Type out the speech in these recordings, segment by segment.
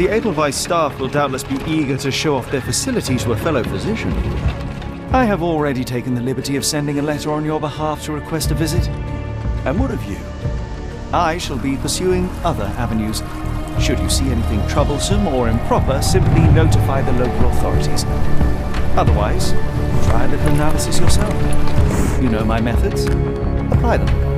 The Edelweiss staff will doubtless be eager to show off their facilities to a fellow physician. I have already taken the liberty of sending a letter on your behalf to request a visit. And what of you? I shall be pursuing other avenues. Should you see anything troublesome or improper, simply notify the local authorities. Otherwise, try a little analysis yourself. You know my methods. Apply them.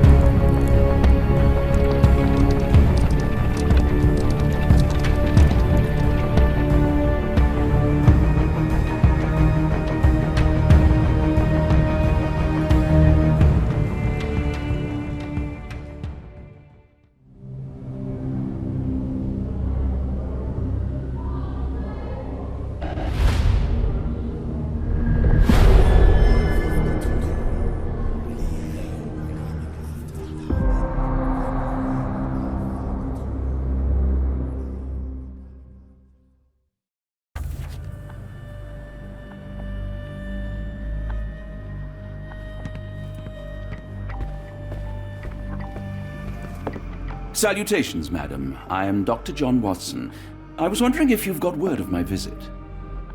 Salutations, madam. I am Dr. John Watson. I was wondering if you've got word of my visit.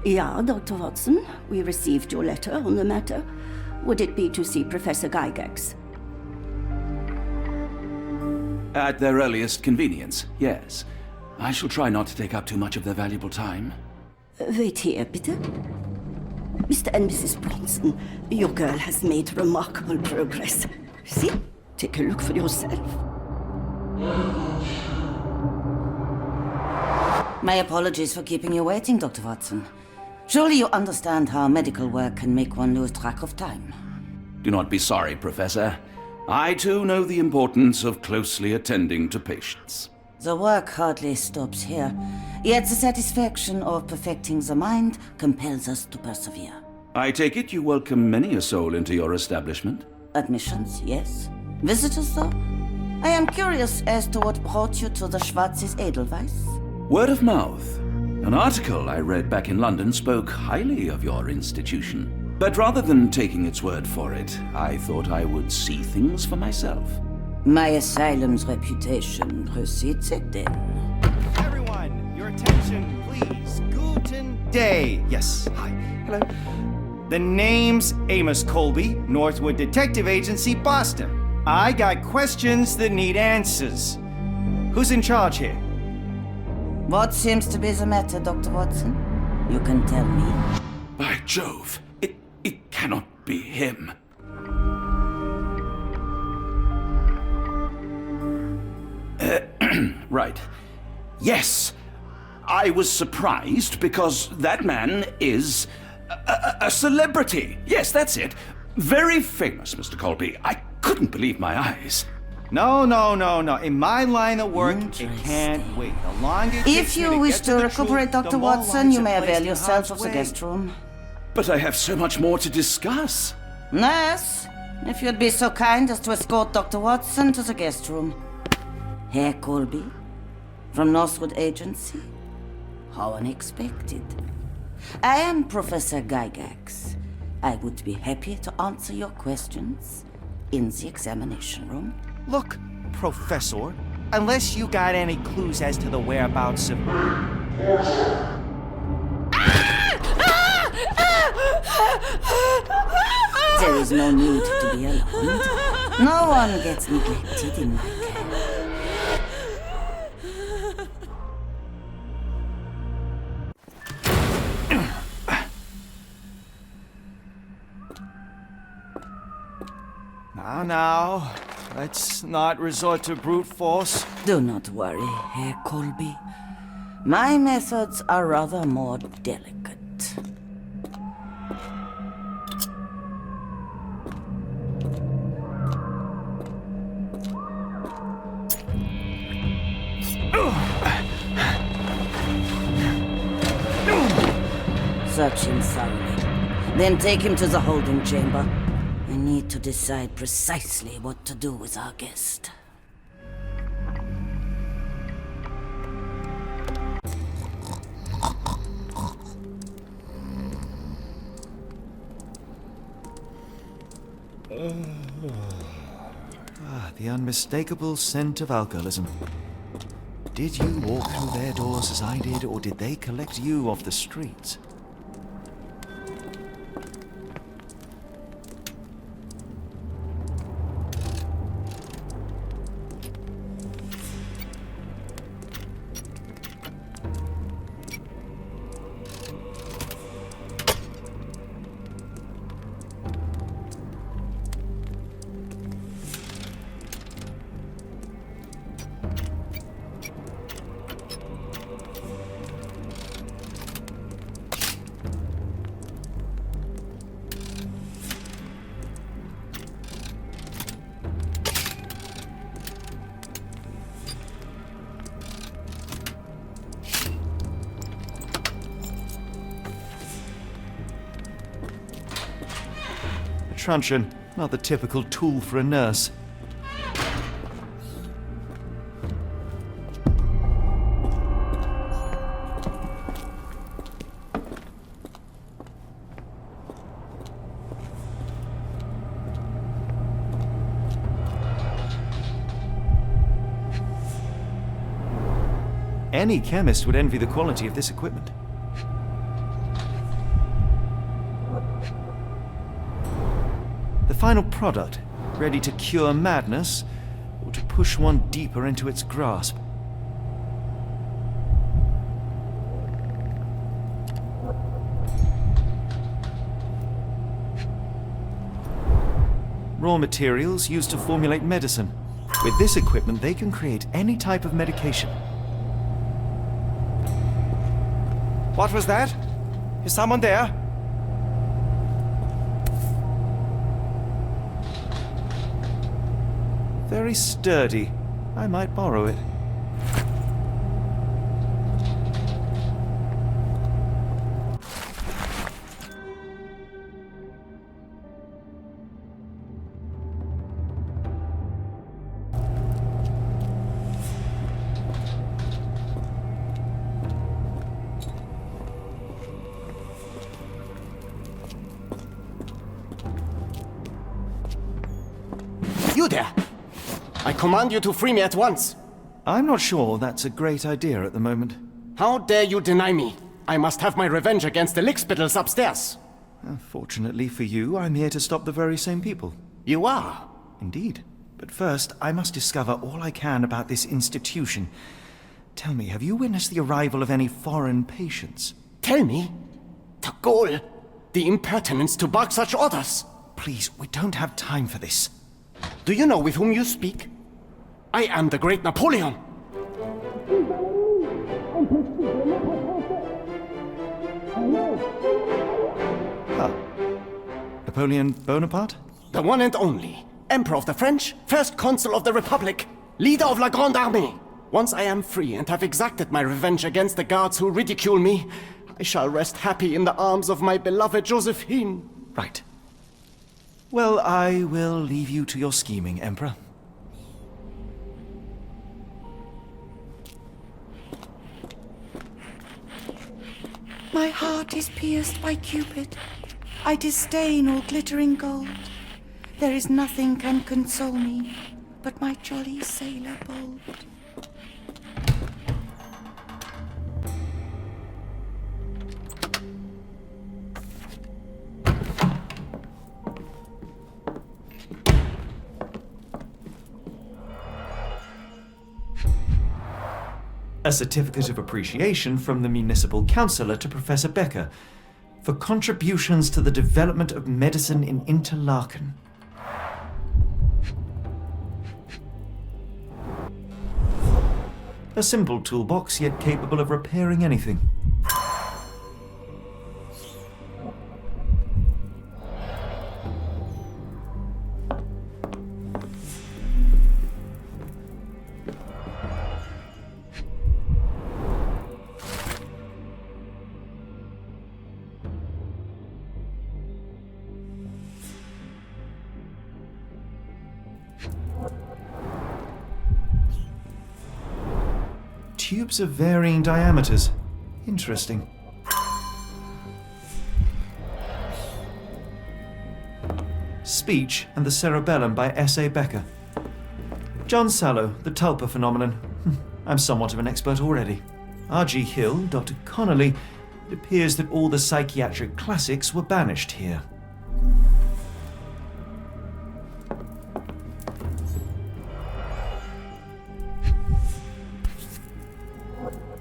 Yeah, Dr. Watson. We received your letter on the matter. Would it be to see Professor Gygax? At their earliest convenience, yes. I shall try not to take up too much of their valuable time. Wait here, bitte. Mr. and Mrs. Bronson, your girl has made remarkable progress. See? Take a look for yourself. My apologies for keeping you waiting, Dr. Watson. Surely you understand how medical work can make one lose track of time. Do not be sorry, Professor. I too know the importance of closely attending to patients. The work hardly stops here, yet the satisfaction of perfecting the mind compels us to persevere. I take it you welcome many a soul into your establishment? Admissions, yes. Visitors, though? I am curious as to what brought you to the Schwarzes Edelweiss. Word of mouth. An article I read back in London spoke highly of your institution. But rather than taking its word for it, I thought I would see things for myself. My asylum's reputation precedes it, then. Everyone, your attention, please. Guten Day. Yes, hi. Hello. The name's Amos Colby, Northwood Detective Agency, Boston. I got questions that need answers. Who's in charge here? What seems to be the matter, Dr. Watson? You can tell me. By Jove, it cannot be him. Right. Yes, I was surprised because that man is a celebrity. Yes, that's it. Very famous, Mr. Colby. I couldn't believe my eyes. No. In my line of work, it can't wait. The longer it takes If me you to wish get to the recuperate, truth, Dr. the more Watson, lives you are may avail placed in yourself harm's of the way. guest room. But I have so much more to discuss. Nurse, if you'd be so kind as to escort Dr. Watson to the guest room. Herr Colby, from Northwood Agency. How unexpected. I am Professor Gygax. I would be happy to answer your questions in the examination room. Look, Professor, unless you got any clues as to the whereabouts of... There is no need to be alarmed. No one gets neglected in my care. Now, let's not resort to brute force. Do not worry, Herr Colby. My methods are rather more delicate. Search him thoroughly. Then take him to the holding chamber. I need to decide precisely what to do with our guest. The unmistakable scent of alcoholism. Did you walk through their doors as I did, or did they collect you off the streets? Truncheon, not the typical tool for a nurse. Any chemist would envy the quality of this equipment. The final product, ready to cure madness, or to push one deeper into its grasp. Raw materials used to formulate medicine. With this equipment, they can create any type of medication. What was that? Is someone there? Very sturdy. I might borrow it. You there! I command you to free me at once. I'm not sure that's a great idea at the moment. How dare you deny me? I must have my revenge against the lickspittles upstairs. Fortunately for you, I'm here to stop the very same people. You are? Indeed. But first, I must discover all I can about this institution. Tell me, have you witnessed the arrival of any foreign patients? Tell me? The gall! The impertinence to bark such orders! Please, we don't have time for this. Do you know with whom you speak? I am the great Napoleon! Napoleon Bonaparte? The one and only. Emperor of the French, first consul of the Republic, leader of La Grande Armée. Once I am free and have exacted my revenge against the guards who ridicule me, I shall rest happy in the arms of my beloved Josephine. Right. Well, I will leave you to your scheming, Emperor. My heart is pierced by Cupid. I disdain all glittering gold. There is nothing can console me but my jolly sailor bold. A certificate of appreciation from the municipal councillor to Professor Becker for contributions to the development of medicine in Interlaken. A simple toolbox, yet capable of repairing anything. Tubes of varying diameters. Interesting. Speech and the Cerebellum by S.A. Becker. John Sallow, the Tulpa phenomenon. I'm somewhat of an expert already. R.G. Hill, Dr. Connolly. It appears that all the psychiatric classics were banished here.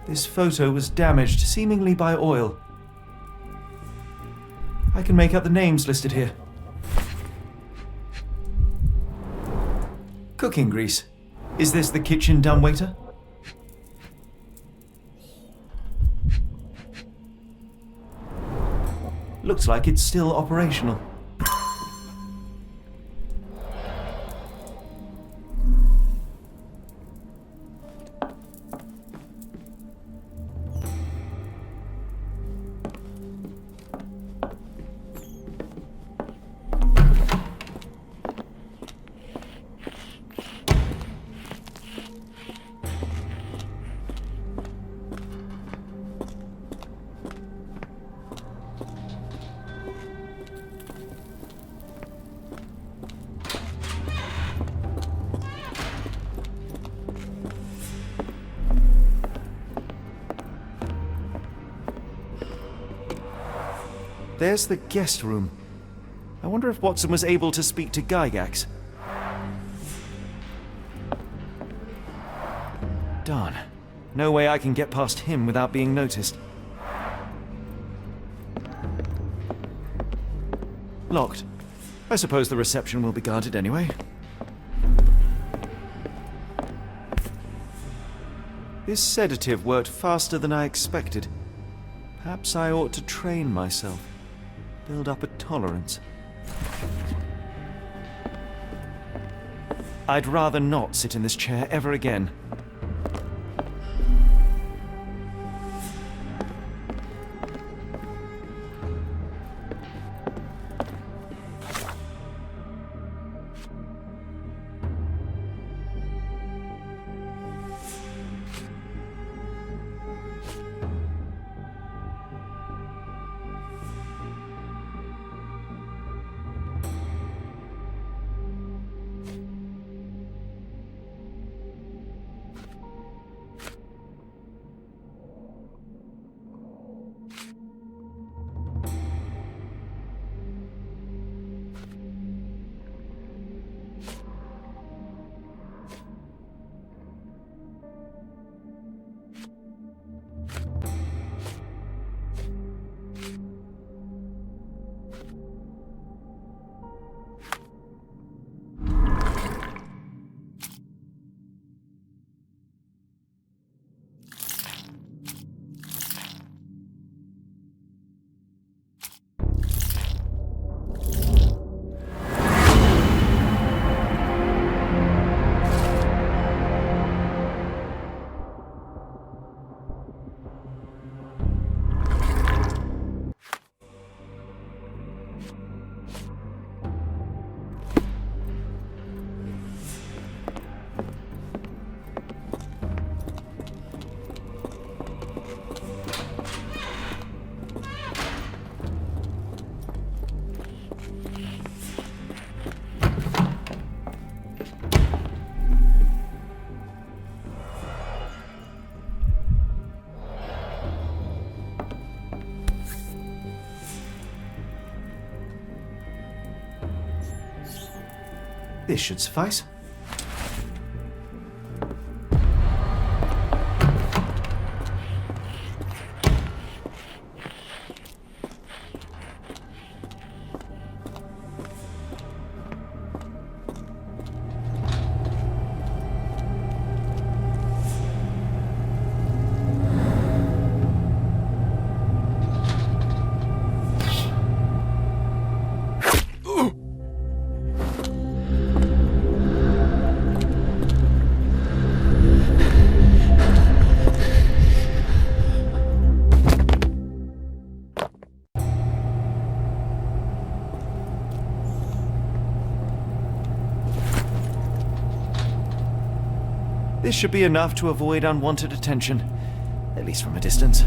This photo was damaged, seemingly by oil. I can make out the names listed here. Cooking grease. Is this the kitchen dumbwaiter? Looks like it's still operational. There's the guest room. I wonder if Watson was able to speak to Gygax. Darn. No way I can get past him without being noticed. Locked. I suppose the reception will be guarded anyway. This sedative worked faster than I expected. Perhaps I ought to train myself. Build up a tolerance. I'd rather not sit in this chair ever again. This should suffice. This should be enough to avoid unwanted attention, at least from a distance.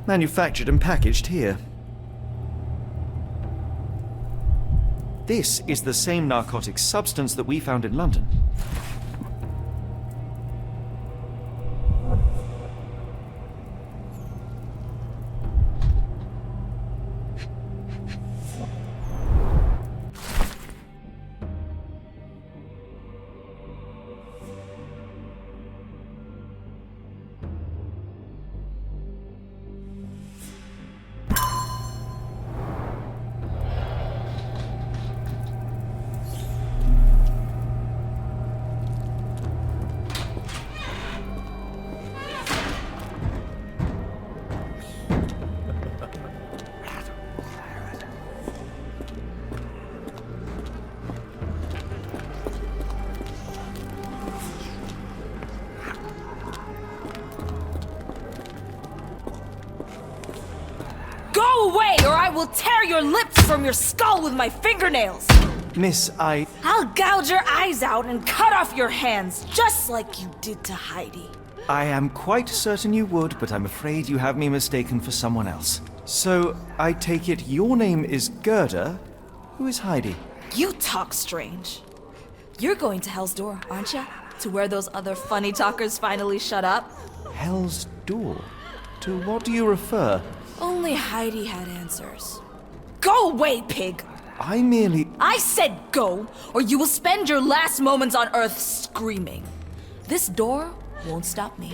Manufactured and packaged here. This is the same narcotic substance that we found in London. Go away, or I will tear your lips from your skull with my fingernails! Miss, I'll gouge your eyes out and cut off your hands, just like you did to Heidi. I am quite certain you would, but I'm afraid you have me mistaken for someone else. So, I take it your name is Gerda? Who is Heidi? You talk strange. You're going to Hell's Door, aren't you? To where those other funny talkers finally shut up? Hell's Door? To what do you refer? Only Heidi had answers. Go away, pig! I said go, or you will spend your last moments on Earth screaming. This door won't stop me.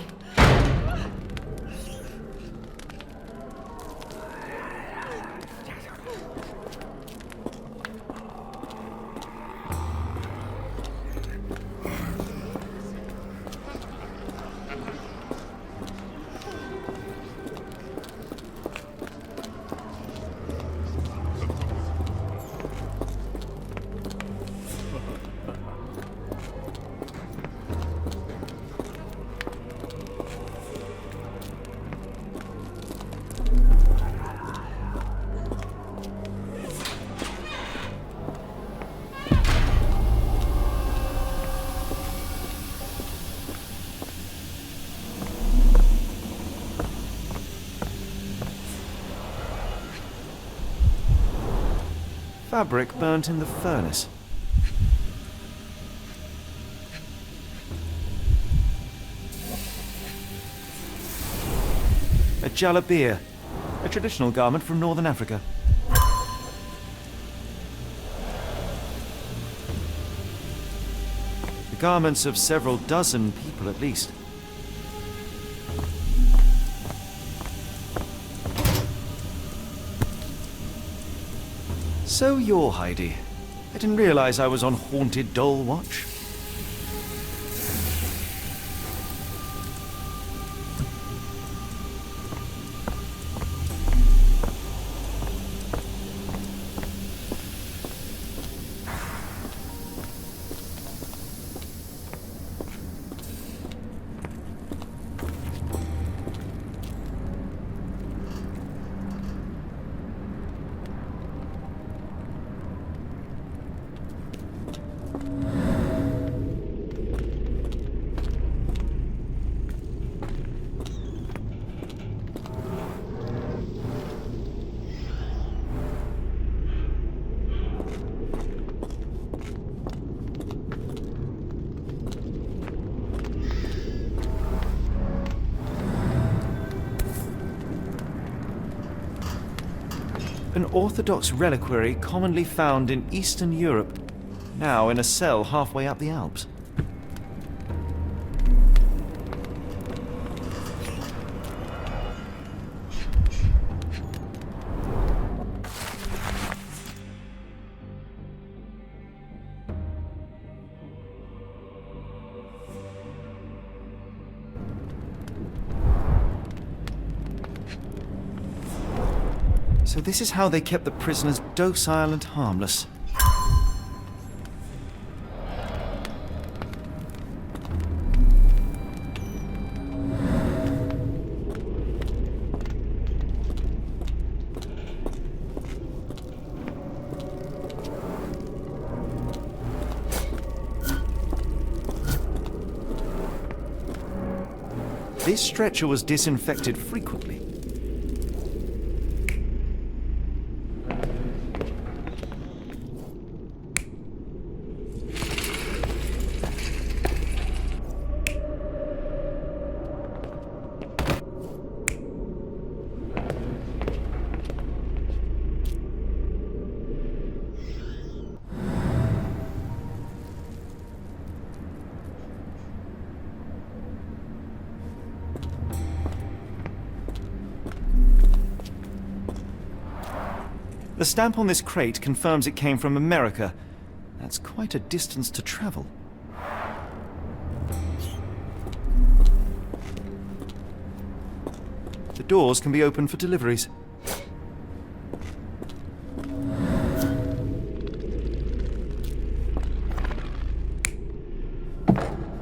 Fabric burnt in the furnace. A jalabia, a traditional garment from northern Africa. The garments of several dozen people at least. So you're Heidi. I didn't realize I was on Haunted Doll Watch. An Orthodox reliquary commonly found in Eastern Europe, now in a cell halfway up the Alps. So this is how they kept the prisoners docile and harmless. This stretcher was disinfected frequently. The stamp on this crate confirms it came from America. That's quite a distance to travel. The doors can be opened for deliveries.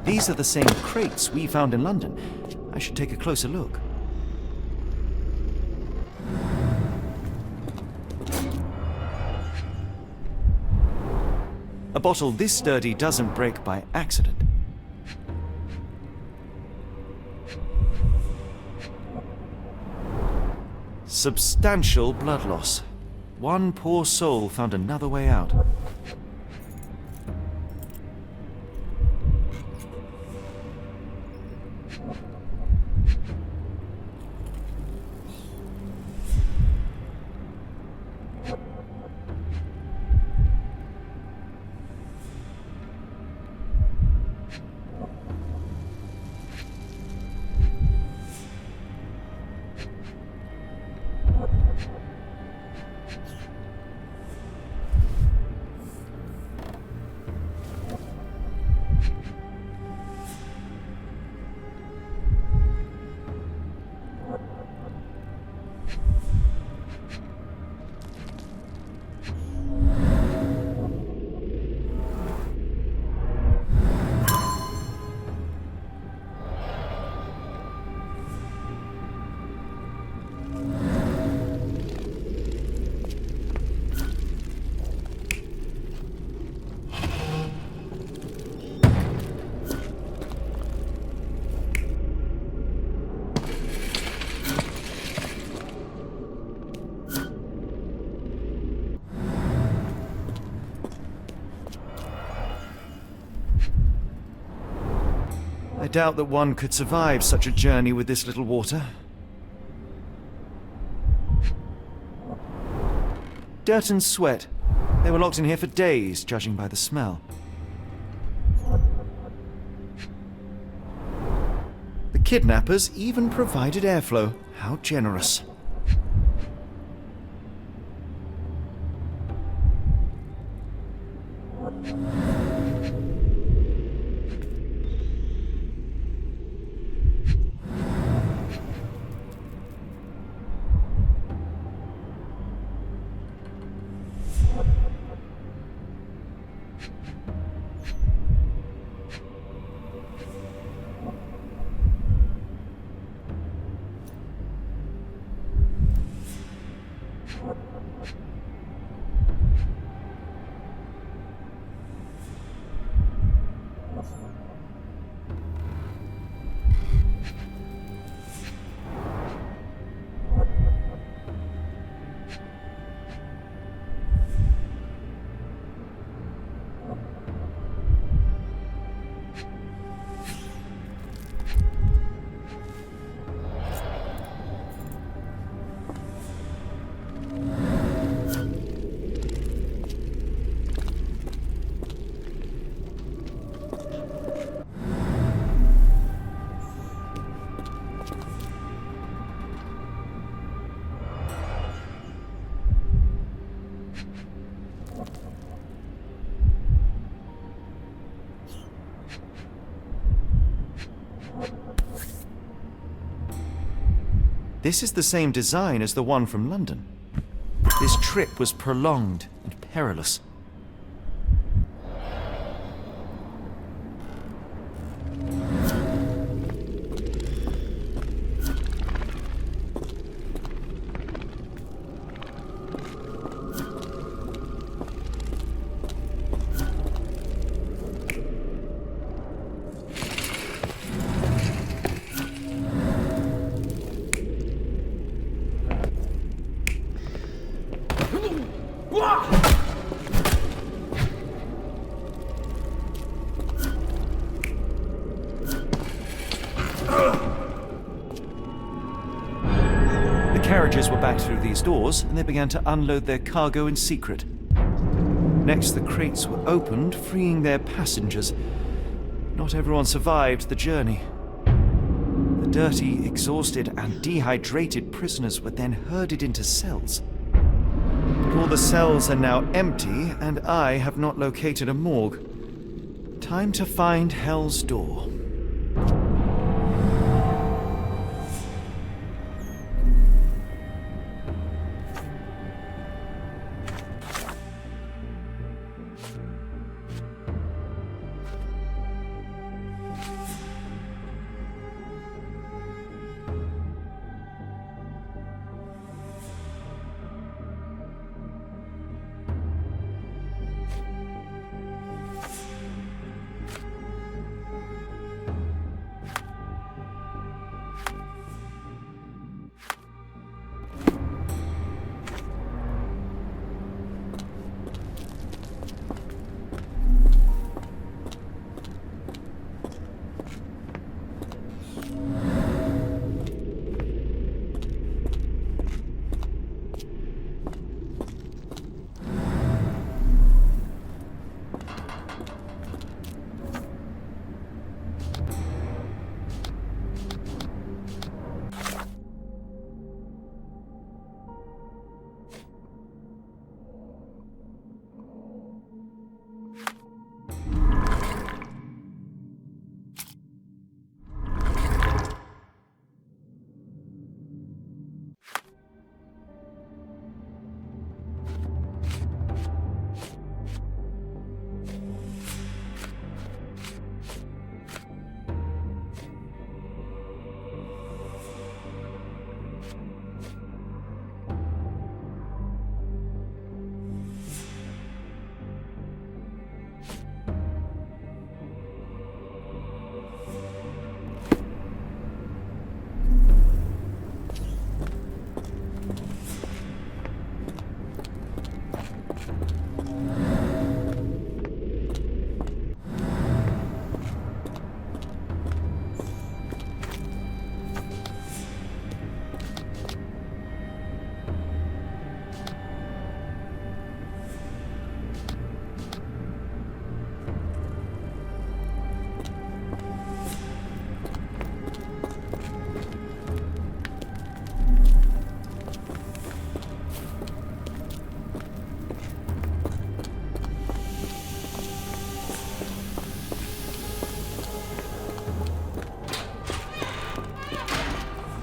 These are the same crates we found in London. I should take a closer look. A bottle this sturdy doesn't break by accident. Substantial blood loss. One poor soul found another way out. I doubt that one could survive such a journey with this little water. Dirt and sweat. They were locked in here for days, judging by the smell. The kidnappers even provided airflow. How generous. This is the same design as the one from London. This trip was prolonged and perilous. Carriages were backed through these doors, and they began to unload their cargo in secret. Next, the crates were opened, freeing their passengers. Not everyone survived the journey. The dirty, exhausted, and dehydrated prisoners were then herded into cells. All the cells are now empty, and I have not located a morgue. Time to find Hell's Door.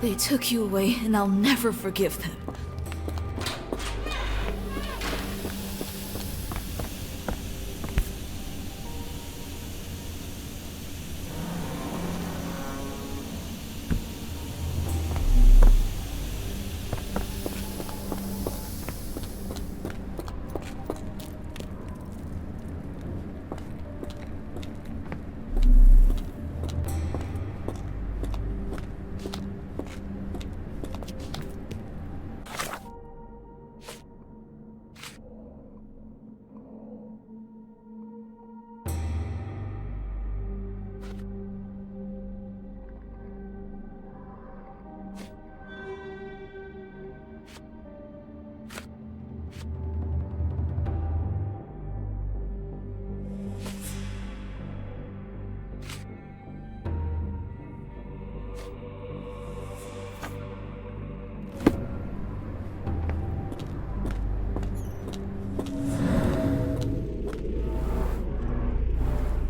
They took you away, and I'll never forgive them.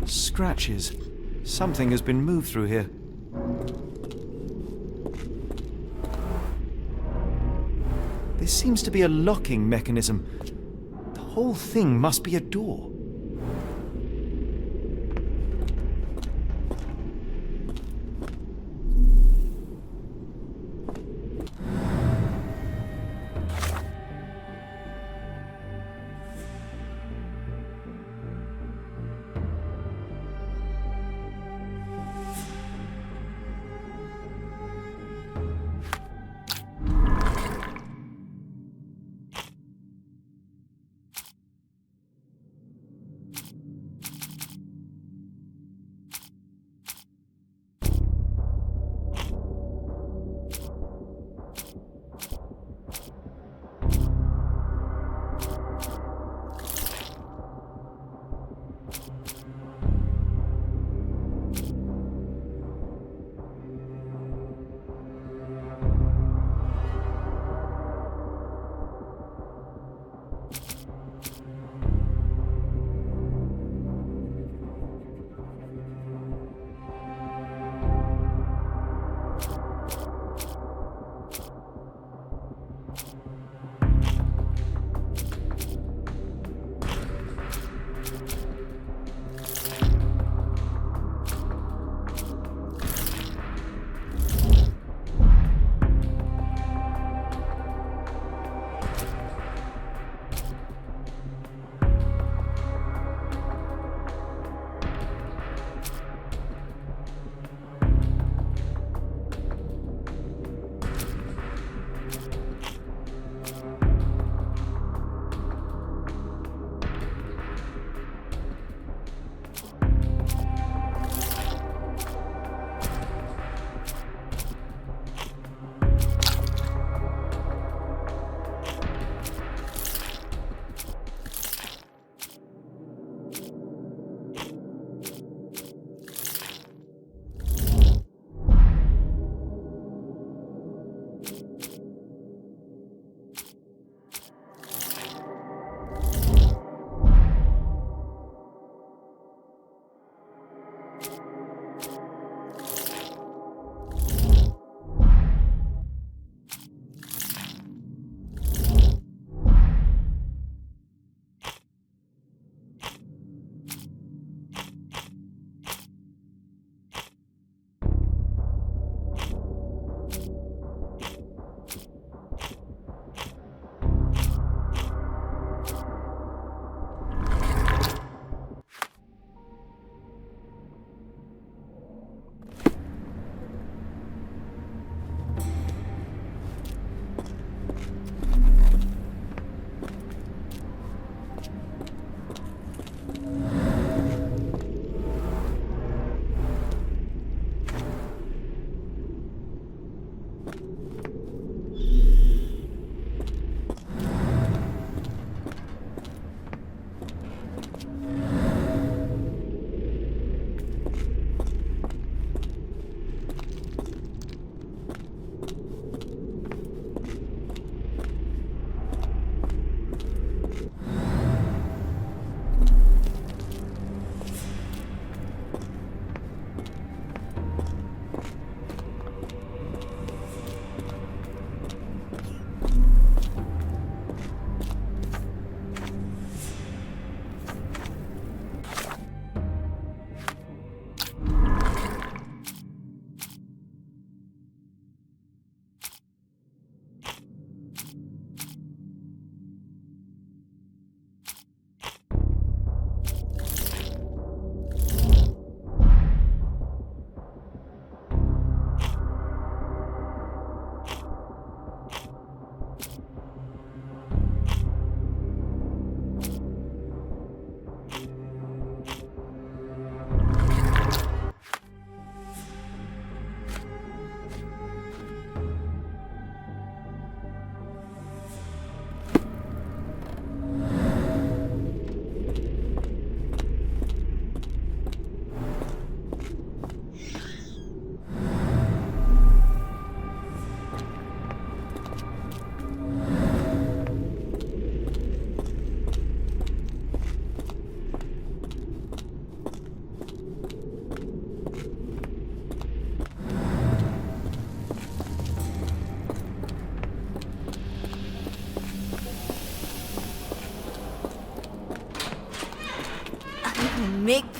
Scratches. Something has been moved through here. This seems to be a locking mechanism. The whole thing must be a door.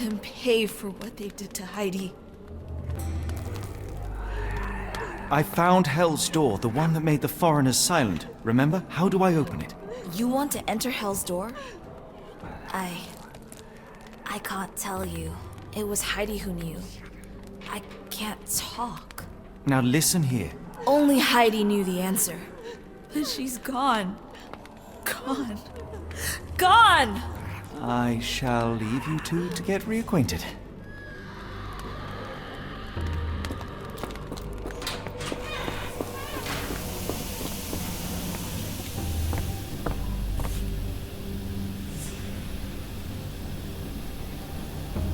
them pay for what they did to Heidi. I found Hell's Door, the one that made the foreigners silent. Remember? How do I open it? You want to enter Hell's Door? I can't tell you. It was Heidi who knew. I can't talk. Now listen here. Only Heidi knew the answer. But she's gone. Gone. Gone! I shall leave you two to get reacquainted.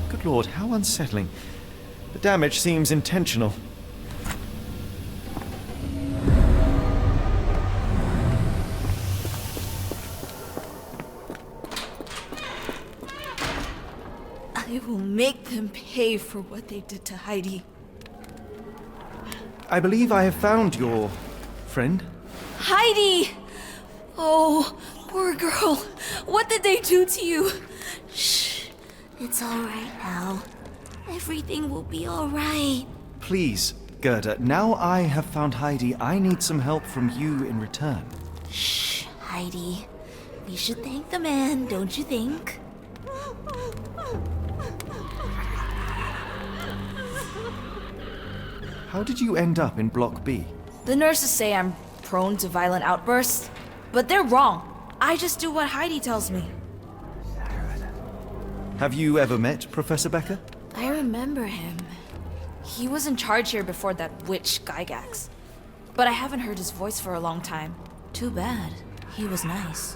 Good Lord, how unsettling. The damage seems intentional. I will make them pay for what they did to Heidi. I believe I have found your friend. Heidi! Oh, poor girl. What did they do to you? Shh. It's alright now. Everything will be alright. Please, Gerda, now I have found Heidi, I need some help from you in return. Shh, Heidi. We should thank the man, don't you think? How did you end up in Block B? The nurses say I'm prone to violent outbursts, but they're wrong. I just do what Heidi tells me. Have you ever met Professor Becker? I remember him. He was in charge here before that witch Gygax. But I haven't heard his voice for a long time. Too bad. He was nice.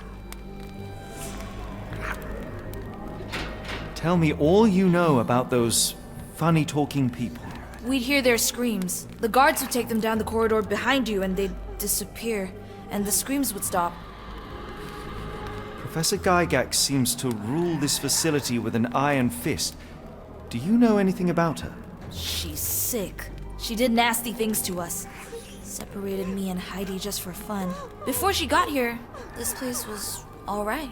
Tell me all you know about those funny-talking people. We'd hear their screams. The guards would take them down the corridor behind you and they'd disappear. And the screams would stop. Professor Gygax seems to rule this facility with an iron fist. Do you know anything about her? She's sick. She did nasty things to us. Separated me and Heidi just for fun. Before she got here, this place was alright.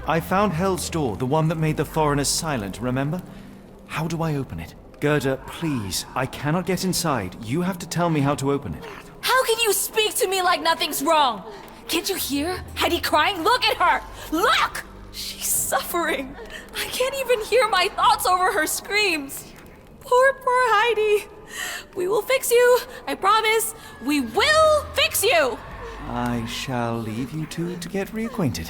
I found Hell's Door, the one that made the foreigners silent, remember? How do I open it? Gerda, please, I cannot get inside. You have to tell me how to open it. How can you speak to me like nothing's wrong? Can't you hear Heidi crying? Look at her! Look! She's suffering. I can't even hear my thoughts over her screams. Poor Heidi. We will fix you. I promise. We will fix you! I shall leave you two to get reacquainted.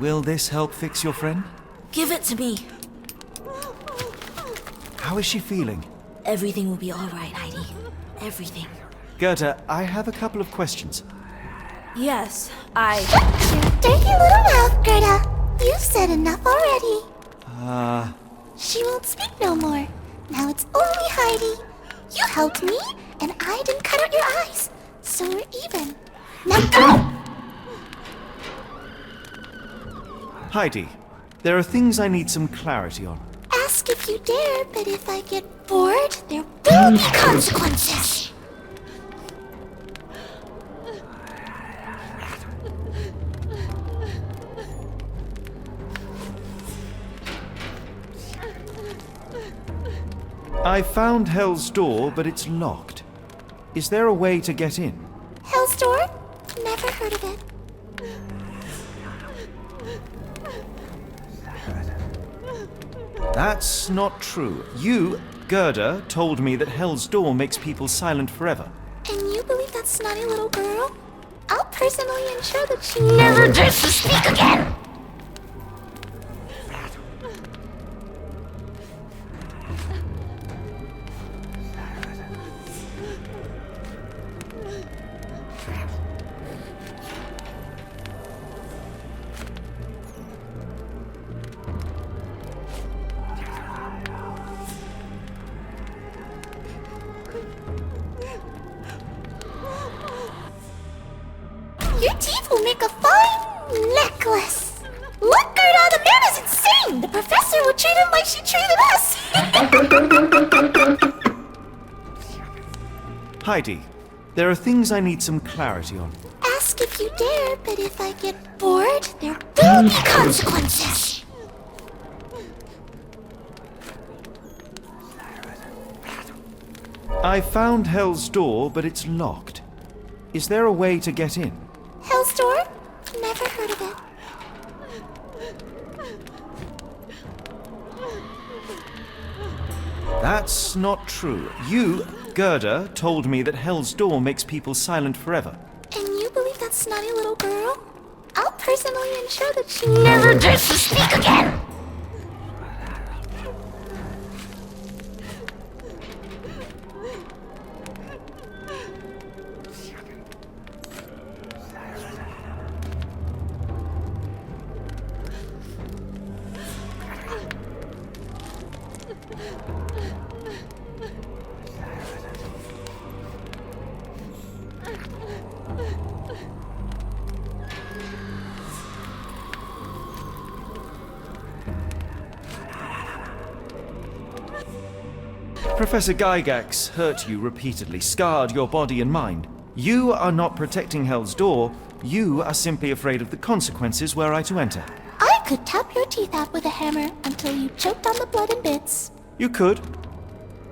Will this help fix your friend? Give it to me. How is she feeling? Everything will be alright, Heidi. Everything. Gerda, I have a couple of questions. Yes, Dirty little mouth, Gerda. You've said enough already. She won't speak no more. Now it's only Heidi. You helped me, and I didn't cut out your eyes. So we're even. Now go! Heidi, there are things I need some clarity on. Ask if you dare, but if I get bored, there will be consequences. I found Hell's Door, but it's locked. Is there a way to get in? Hell's Door? Never heard of it. That's not true. You, Gerda, told me that Hell's Door makes people silent forever. And you believe that snotty little girl? I'll personally ensure that she never dares to speak again! Your teeth will make a fine necklace. Look, Gerda, the man is insane. The professor will treat him like she treated us. Heidi, there are things I need some clarity on. Ask if you dare, but if I get bored, there will be consequences. I found Hell's Door, but it's locked. Is there a way to get in? Hell's Door? Never heard of it. That's not true. You, Gerda, told me that Hell's Door makes people silent forever. And you believe that snotty little girl? I'll personally ensure that she never dares to speak again! Professor Gygax hurt you repeatedly, scarred your body and mind. You are not protecting Hell's Door. You are simply afraid of the consequences were I to enter. I could tap your teeth out with a hammer until you choked on the blood in bits. You could,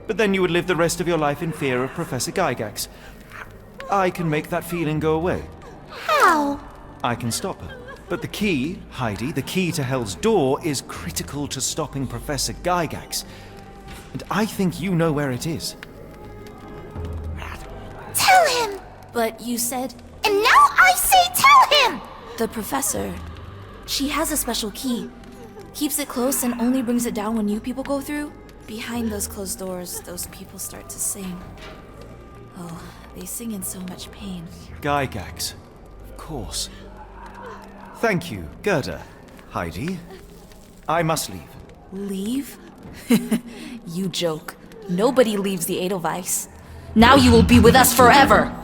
but then you would live the rest of your life in fear of Professor Gygax. I can make that feeling go away. How? I can stop her. But the key, Heidi, the key to Hell's Door is critical to stopping Professor Gygax. And I think you know where it is. Tell him! but you said And now I say tell him! the professor. She has a special key. Keeps it close and only brings it down when new people go through. Behind those closed doors, those people start to sing. Oh, they sing in so much pain. Gygax. Of course. Thank you, Gerda. Heidi. I must leave. Leave? You joke. Nobody leaves the Edelweiss. Now you will be with us forever!